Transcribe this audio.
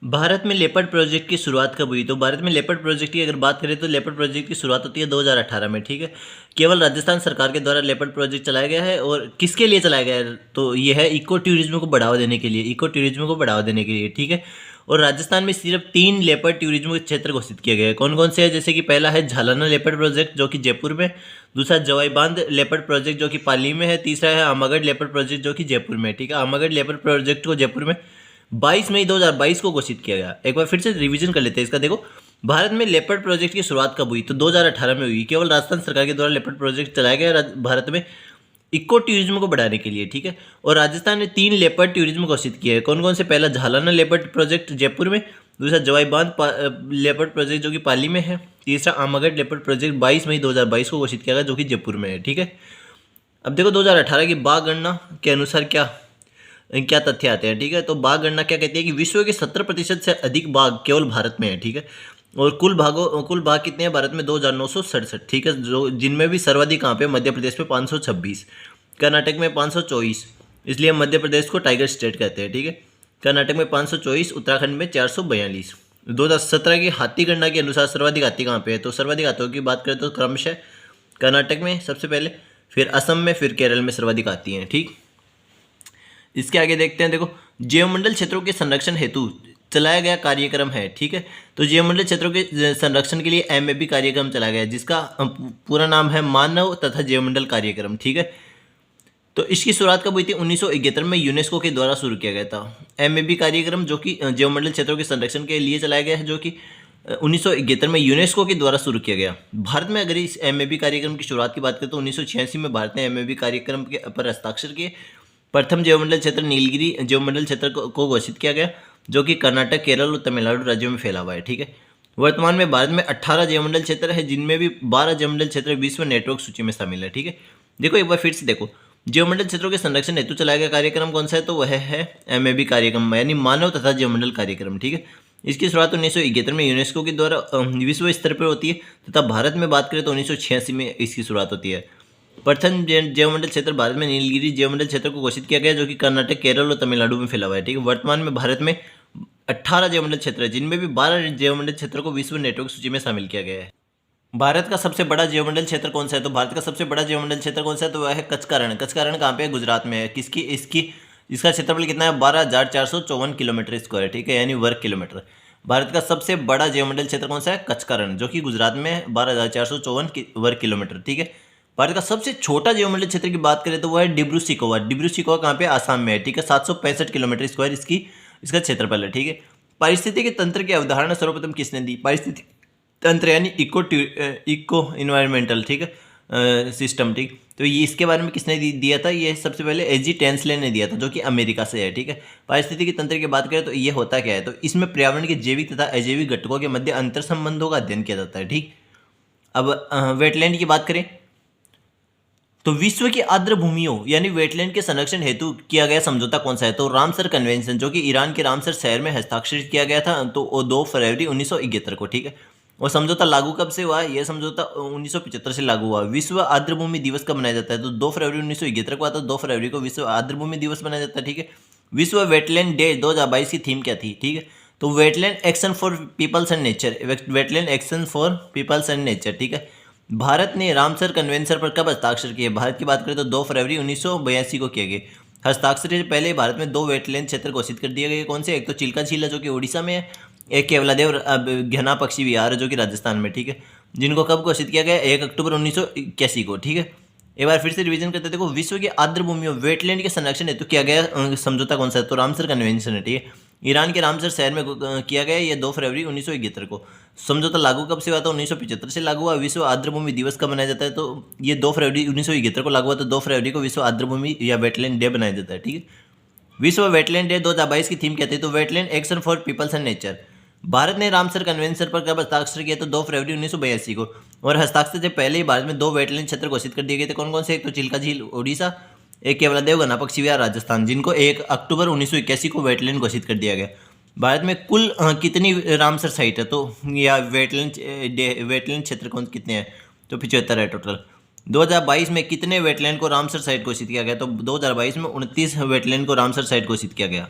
भारत में leopard project की शुरुआत कब हुई? तो भारत में लेपर्ड प्रोजेक्ट की अगर बात करें तो लेपर्ड प्रोजेक्ट की शुरुआत होती है 2018 में, ठीक है। केवल राजस्थान सरकार के द्वारा लेपर्ड प्रोजेक्ट चलाया गया है और किसके लिए चलाया गया है? तो ये है इको टूरिज्म को बढ़ावा देने के लिए, इको टूरिज्म को बढ़ावा देने के लिए, ठीक है। और राजस्थान में सिर्फ 3 लेपर्ड टूरिज्म के क्षेत्र घोषित किए गए हैं। कौन कौन से हैं? जैसे कि पहला है झालाना लेपर्ड प्रोजेक्ट जो कि जयपुर में, दूसरा जवाई बांध लेपर्ड प्रोजेक्ट जो कि पाली में है, तीसरा है आमागढ़ लेपर्ड प्रोजेक्ट जो कि जयपुर में है, ठीक है। आमागढ़ लेपर्ड प्रोजेक्ट को जयपुर में 22 मई 2022 को घोषित किया गया। एक बार फिर से रिवीजन कर लेते हैं इसका। देखो, भारत में लेपर्ड प्रोजेक्ट की शुरुआत कब हुई? तो 2018 में हुई। केवल राजस्थान सरकार के द्वारा लेपर्ड प्रोजेक्ट चलाया गया भारत में इको टूरिज्म को बढ़ाने के लिए, ठीक है। और राजस्थान ने 3 लेपर्ड टूरिज्म घोषित किए हैं। कौन कौन से? पहला झालाना लेपर्ड प्रोजेक्ट जयपुर में, दूसरा जवाई बांध लेपर्ड प्रोजेक्ट जो कि पाली में है, तीसरा आमागढ़ लेपर्ड प्रोजेक्ट 22 मई 2022 को घोषित किया गया जो कि जयपुर में है, ठीक है। अब देखो 2018 की बाघ गणना के अनुसार क्या क्या तथ्य आते हैं, ठीक है। तो बाघ गणना क्या कहती है कि विश्व के 70% से अधिक बाघ केवल भारत में है, ठीक है। और कुल बाघ कितने हैं भारत में? 2967, ठीक है। जो जिनमें भी सर्वाधिक कहाँ पे? मध्य प्रदेश में 526, कर्नाटक में 524, इसलिए मध्य प्रदेश को टाइगर स्टेट कहते हैं, ठीक है। कर्नाटक में 524, उत्तराखंड में 442। 2017 की हाथी गणना के अनुसार सर्वाधिक हाथी कहाँ पे है? तो सर्वाधिक हाथियों की बात करें तो क्रमशः कर्नाटक में सबसे पहले, फिर असम में, फिर केरल में सर्वाधिक हाथी हैं, ठीक। इसके आगे देखते हैं। देखो, जैवमंडल क्षेत्रों के संरक्षण हेतु चलाया गया कार्यक्रम है, ठीक है। तो जैवमंडल क्षेत्रों के संरक्षण के लिए एमएबी कार्यक्रम चलाया गया है जिसका पूरा नाम है मानव तथा जैवमंडल कार्यक्रम, ठीक है। तो इसकी शुरुआत कब हुई थी? 1971 में यूनेस्को के द्वारा शुरू किया गया था एमएबी कार्यक्रम, जो कि जैवमंडल क्षेत्रों के संरक्षण के लिए चलाया गया है, जो कि 1971 में यूनेस्को के द्वारा शुरू किया गया। भारत में अगर इस एमएबी कार्यक्रम की शुरुआत की बात करें तो 1986 में भारत ने एमएबी कार्यक्रम के पर हस्ताक्षर किए। प्रथम जैवमंडल क्षेत्र नीलगिरी जैवमंडल क्षेत्र को घोषित किया गया जो कि कर्नाटक, केरल और तमिलनाडु राज्यों में फैला हुआ है, ठीक है। वर्तमान में भारत में 18 जैवमंडल क्षेत्र है जिनमें भी 12 जैवमंडल क्षेत्र विश्व नेटवर्क सूची में शामिल है, ठीक है। देखो एक बार फिर से देखो, जैवमंडल क्षेत्रों के संरक्षण हेतु चलाया गया कार्यक्रम कौन सा है? तो वह है एमएबी कार्यक्रम, यानी मानव तथा जैवमंडल कार्यक्रम, ठीक है। इसकी शुरुआत 1971 में यूनेस्को के द्वारा विश्व स्तर पर होती है तथा भारत में बात करें तो 1986 में इसकी शुरुआत होती है। प्रथम जैवमंडल क्षेत्र भारत में नीलगिरी जैवमंडल क्षेत्र को घोषित किया गया जो कि कर्नाटक, केरल और तमिलनाडु में फैला हुआ है, ठीक है। वर्तमान में भारत में 18 जैवमंडल क्षेत्र है जिनमें भी 12 जैवमंडल क्षेत्रों को विश्व नेटवर्क सूची में शामिल किया गया है। भारत का सबसे बड़ा जैवमंडल क्षेत्र कौन सा है? तो भारत का सबसे बड़ा जैवमंडल क्षेत्र कौन सा है? तो वह है कच्छ का रण। कच्छ का रण कहाँ पे है? गुजरात में है। किसकी इसकी इसका क्षेत्रफल कितना है? 12,454 किलोमीटर स्क्वायर, ठीक है, यानी वर्ग किलोमीटर। भारत का सबसे बड़ा जैवमंडल क्षेत्र कौन सा है? कच्छ का रण, जो कि गुजरात में है, 12,454 वर्ग किलोमीटर, ठीक है। भारत का सबसे छोटा जैवमंडल क्षेत्र की बात करें तो वह है डिब्रू सिकोवा। डिब्रू सिकोवा कहाँ पे? आसाम में है, ठीक है। 765 किलोमीटर स्क्वायर इसका क्षेत्रफल है, ठीक है। पारिस्थितिकी तंत्र की अवधारणा सर्वप्रथम किसने दी? पारिस्थितिक तंत्र यानी इको इन्वायरमेंटल, ठीक है, सिस्टम, ठीक। तो ये इसके बारे में किसने दिया था? ये सबसे पहले एजी टेंसले ने दिया था जो कि अमेरिका से है, ठीक है। पारिस्थितिकी तंत्र की बात करें तो ये होता क्या है? तो इसमें पर्यावरण के जैविक तथा अजैविक घटकों के मध्य अंतर संबंधों का अध्ययन किया जाता है, ठीक। अब वेटलैंड की बात करें तो विश्व की आर्द्र भूमियों यानी वेटलैंड के संरक्षण हेतु किया गया समझौता कौन सा है? तो रामसर कन्वेंशन जो कि ईरान के रामसर शहर में हस्ताक्षरित किया गया था, तो वो 2 फरवरी 1971 को, ठीक है। और समझौता लागू कब से हुआ? यह समझौता 1975 से लागू हुआ। विश्व आर्द्र भूमि दिवस कब मनाया जाता है? तो 2 फरवरी 1971 को आता है, 2 फरवरी को विश्व आर्द्र भूमि दिवस मनाया जाता है, ठीक है। विश्व वेटलैंड डे 2022 की थीम क्या थी? ठीक है, तो wetland action for peoples and nature, wetland action for peoples and nature, ठीक है। भारत ने रामसर कन्वेंशन पर कब हस्ताक्षर किए? भारत की बात करें तो 2 फरवरी 1982 को किए गए। हस्ताक्षर से पहले भारत में 2 वेटलैंड क्षेत्र घोषित कर दिए गए। कौन से? एक तो चिल्का झील है जो कि उड़ीसा में है, एक केवलादेव घना पक्षी विहार है जो कि राजस्थान में, ठीक है। जिनको कब घोषित किया गया? 1 अक्टूबर 1981 को, ठीक है। एक बार फिर से रिवीजन करते हैं। देखो, विश्व की आर्द्र भूमियों वेटलैंड के संरक्षण हेतु किया गया समझौता कौन सा है? तो रामसर कन्वेंशन है, ठीक है। ईरान के रामसर शहर में किया गया ये 2 फरवरी 1971 को। समझौता लागू कब से हुआ था? 1975 से लागू हुआ। विश्व आर्द्र भूमि दिवस कब मनाया जाता है? तो ये 2 फरवरी 1971 को लागू हुआ, तो 2 फरवरी को विश्व आर्द्र भूमि या वेटलैंड डे बनाया जाता है, ठीक है। विश्व वेटलैंड डे 2022 की थीम क्या थी? तो wetland action for peoples and nature. Bharat ने रामसर कन्वेंशन पर कब हस्ताक्षर किया? तो 2 फरवरी 1982 को। और हस्ताक्षर से पहले ही भारत में 2 वेटलैंड क्षेत्र घोषित कर दिए गए थे। कौन कौन से? एक तो चिल्का झील उड़ीसा, एक केवलादेव घना पक्षी विहार राजस्थान, जिनको 1 अक्टूबर 1981 को वेटलैंड घोषित कर दिया गया। भारत में कुल कितनी रामसर साइट है? तो या वेटलैंड क्षेत्र कौन कितने हैं? तो 75 है टोटल। 2022 में कितने वेटलैंड को रामसर साइट घोषित किया गया? तो 2022 में 29 वेटलैंड को रामसर साइट घोषित किया गया।